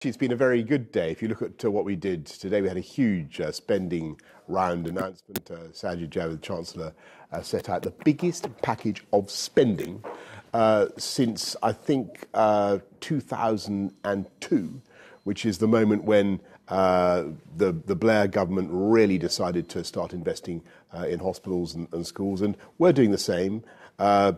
It's been a very good day. If you look at what we did today, we had a huge spending round announcement. Sajid Javid, the Chancellor, set out the biggest package of spending since, I think, 2002, which is the moment when the Blair government really decided to start investing in hospitals and schools. And we're doing the same.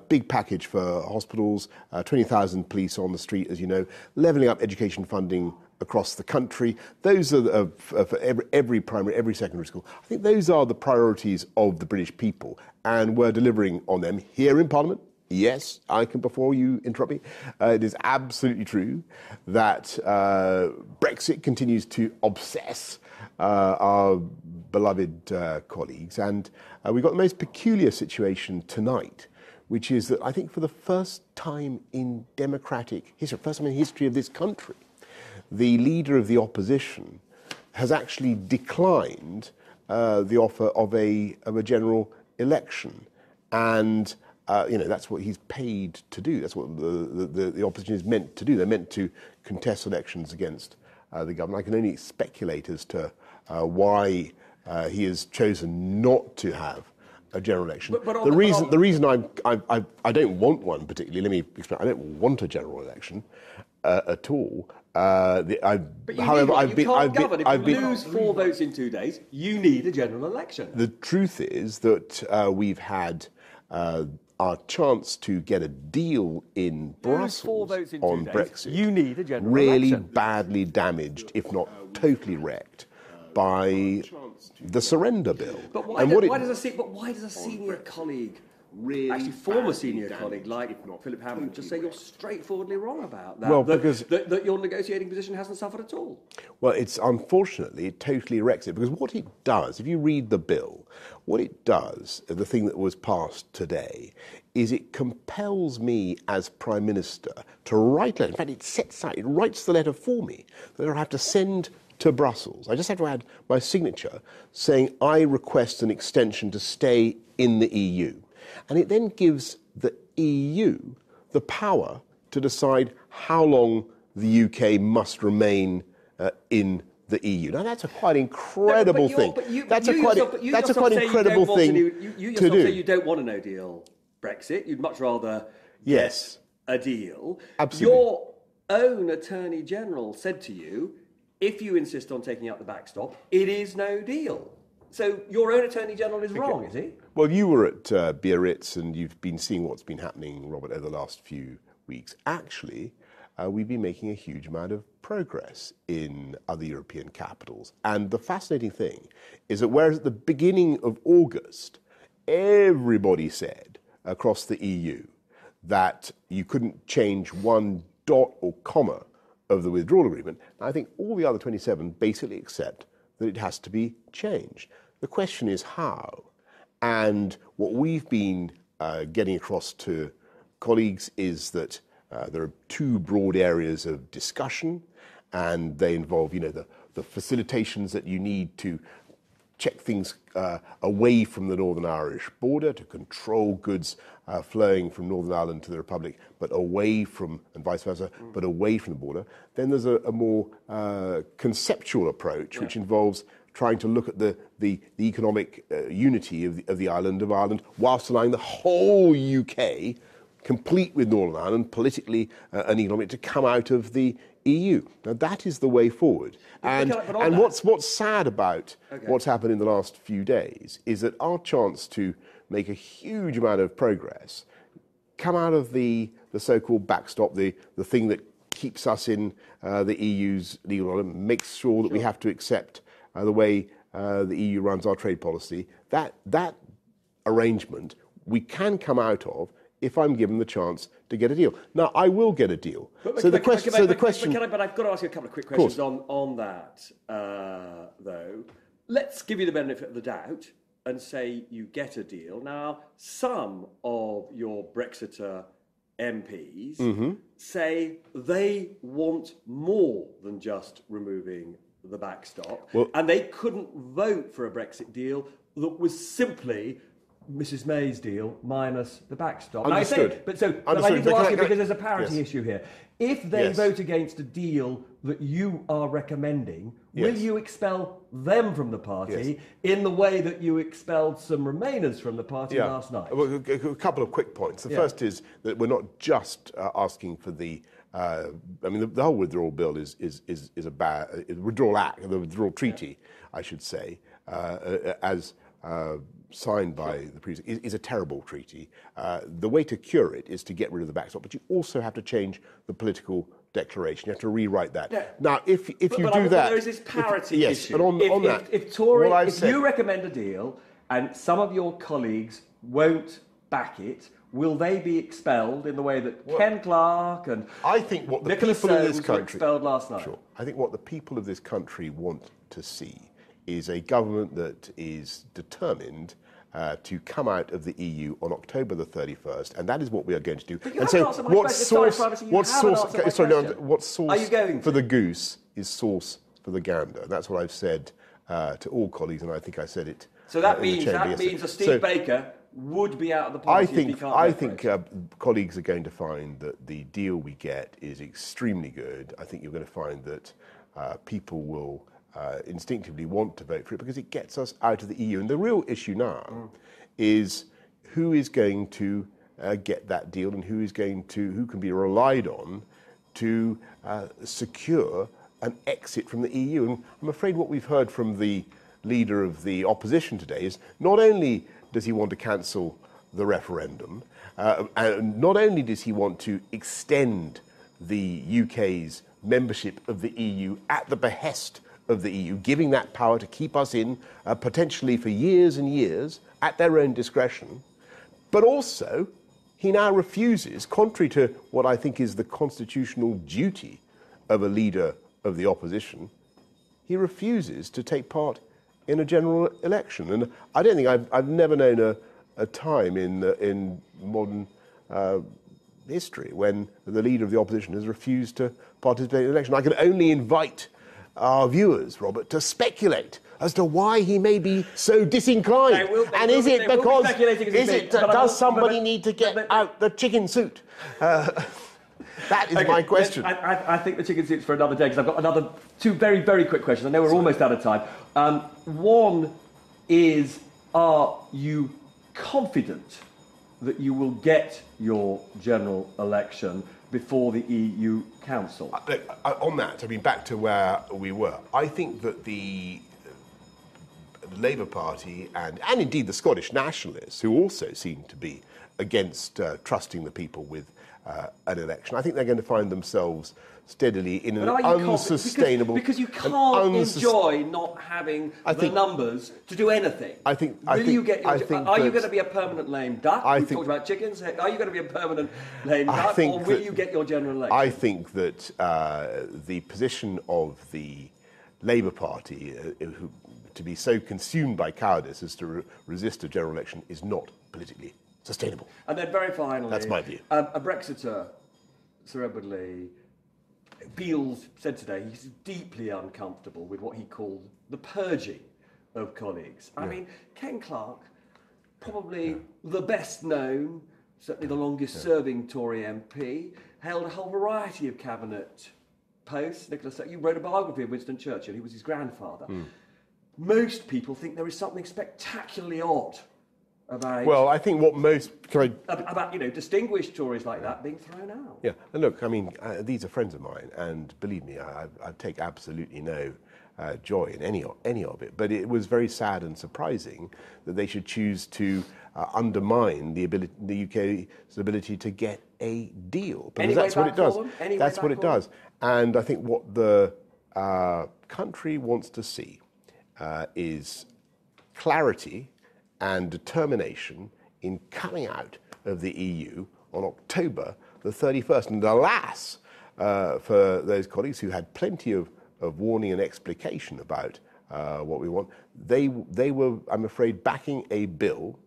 Big package for hospitals, 20,000 police on the street, as you know, levelling up education funding across the country. Those are for every primary, every secondary school. I think those are the priorities of the British people, and we're delivering on them here in Parliament. Yes, I can, before you interrupt me, it is absolutely true that Brexit continues to obsess our beloved colleagues, and we've got the most peculiar situation tonight, which is that I think for the first time in democratic history, first time in the history of this country, the leader of the opposition has actually declined the offer of a general election. And, that's what he's paid to do. That's what the opposition is meant to do. They're meant to contest elections against the government. I can only speculate as to why he has chosen not to have a general election. The reason I don't want one particularly, let me explain, I don't want a general election at all. However, I've been. If you lose 4 votes in 2 days, you need a general election. The truth is that we've had our chance to get a deal in Brussels on Brexit. You need a general really election. Badly damaged, if not totally wrecked, by the surrender bill. But why does a senior colleague, actually former senior colleague like Philip Hammond, just say you're straightforwardly wrong about that? Well, that your negotiating position hasn't suffered at all. Well, it totally wrecks it, because what it does, if you read the bill, what it does, the thing that was passed today, is it compels me as Prime Minister to write a letter. In fact, it writes the letter for me that I have to send to Brussels. I just have to add my signature saying I request an extension to stay in the EU. And it then gives the EU the power to decide how long the UK must remain in the EU. Now, that's a quite incredible thing. That's a quite incredible thing to do. You yourself say you don't want a no-deal Brexit. You'd much rather get a deal. Absolutely. Your own Attorney General said to you, if you insist on taking out the backstop, it is no deal. So your own Attorney General is wrong, is he? Well, you were at Biarritz and you've been seeing what's been happening, Robert, over the last few weeks. Actually, we've been making a huge amount of progress in other European capitals. And the fascinating thing is that whereas at the beginning of August, everybody said across the EU that you couldn't change one dot or comma of the withdrawal agreement, I think all the other 27 basically accept that it has to be changed. The question is how. And what we've been getting across to colleagues is that there are 2 broad areas of discussion, and they involve, the facilitations that you need to check things away from the Northern Irish border, to control goods flowing from Northern Ireland to the Republic, but away from, and vice versa, but away from the border. Then there's a more conceptual approach, which involves trying to look at the economic unity of the island of Ireland, whilst allowing the whole UK, complete with Northern Ireland, politically and economically, to come out of the EU. Now, that is the way forward. And what's sad about what's happened in the last few days is that our chance to make a huge amount of progress, come out of the so-called backstop, the thing that keeps us in the EU's legal order, makes sure that we have to accept the way the EU runs our trade policy, that arrangement we can come out of if I'm given the chance to get a deal. Now, I will get a deal. But I've got to ask you a couple of quick questions on that, though. Let's give you the benefit of the doubt and say you get a deal. Now, some of your Brexiter MPs say they want more than just removing the backstop, and they couldn't vote for a Brexit deal that was simply Mrs May's deal minus the backstop. Understood. But I need to ask you, because there's a parity issue here. If they Yes. vote against a deal that you are recommending, will Yes. you expel them from the party in the way that you expelled some Remainers from the party last night? Well, a couple of quick points. The first is that we're not just asking for the. The whole withdrawal bill is a bad withdrawal act, the withdrawal treaty, I should say, as signed by the previous, is a terrible treaty. The way to cure it is to get rid of the backstop, but you also have to change the political declaration. You have to rewrite that. Yeah. Now, if you do that, there is this parity issue. But on that, if you recommend a deal and some of your colleagues won't back it, will they be expelled in the way that Ken Clarke and I think what the Nicholas people of Soames this country were expelled last night? Sure. I think what the people of this country want to see is a government that is determined to come out of the EU on October the 31st, and that is what we are going to do. But you and haven't answered my question. What sauce Are you going for the goose is sauce for the gander? And that's what I've said to all colleagues, and I think I said it. So that means a Steve Baker would be out of the party. I think colleagues are going to find that the deal we get is extremely good. I think you're going to find that people will instinctively want to vote for it because it gets us out of the EU. And the real issue now is who is going to get that deal and who can be relied on to secure an exit from the EU. And I'm afraid what we've heard from the leader of the opposition today is not only does he want to cancel the referendum, and not only does he want to extend the UK's membership of the EU at the behest of the EU, giving that power to keep us in potentially for years and years at their own discretion, but also he now refuses, contrary to what I think is the constitutional duty of a leader of the opposition, he refuses to take part in a general election. And I don't think I've never known a time in modern history when the leader of the opposition has refused to participate in an election. I can only invite our viewers, Robert, to speculate as to why he may be so disinclined. Does somebody need to get out the chicken suit? That is my question. I think the chicken suit's for another day, because I've got another two very, very quick questions. I know we're almost out of time. One is, are you confident that you will get your general election before the EU Council? On that, back to where we were. I think that the Labour Party and indeed the Scottish Nationalists, who also seem to be against trusting the people with an election, I think they're going to find themselves steadily in an unsustainable... Because you can't enjoy not having the numbers to do anything. Are you going to be a permanent lame duck? We talked about chickens. Are you going to be a permanent lame duck, or will you get your general election? I think that the position of the Labour Party, to be so consumed by cowardice as to resist a general election, is not politically sustainable. And then very finally... That's my view. A Brexiter, Sir Edward Lee, said today he's deeply uncomfortable with what he called the purging of colleagues. I mean, Ken Clarke, probably the best known, certainly the longest serving Tory MP, held a whole variety of cabinet posts. Nicholas, you wrote a biography of Winston Churchill. He was his grandfather. Most people think there is something spectacularly odd about... Well, I think what most... About, distinguished Tories like that being thrown out. Yeah, and look, these are friends of mine, and believe me, I take absolutely no joy in any of it. But it was very sad and surprising that they should choose to undermine the UK's ability to get a deal. Because that's what it does. That's what it does. And I think what the country wants to see is clarity and determination in coming out of the EU on October the 31st. And alas, for those colleagues who had plenty of warning and explication about what we want, they were, I'm afraid, backing a bill,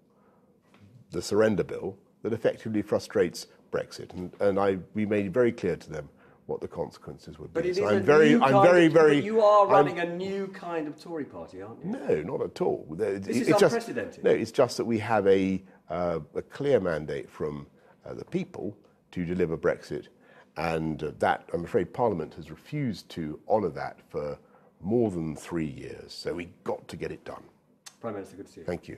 the surrender bill, that effectively frustrates Brexit. And we made it very clear to them what the consequences would But be. it So is I'm very. But you are running a new kind of Tory party, aren't you? No, not at all. This is unprecedented. No, it's just that we have a clear mandate from the people to deliver Brexit, and that, I'm afraid, Parliament has refused to honour that for more than 3 years. So we got to get it done. Prime Minister, good to see you. Thank you.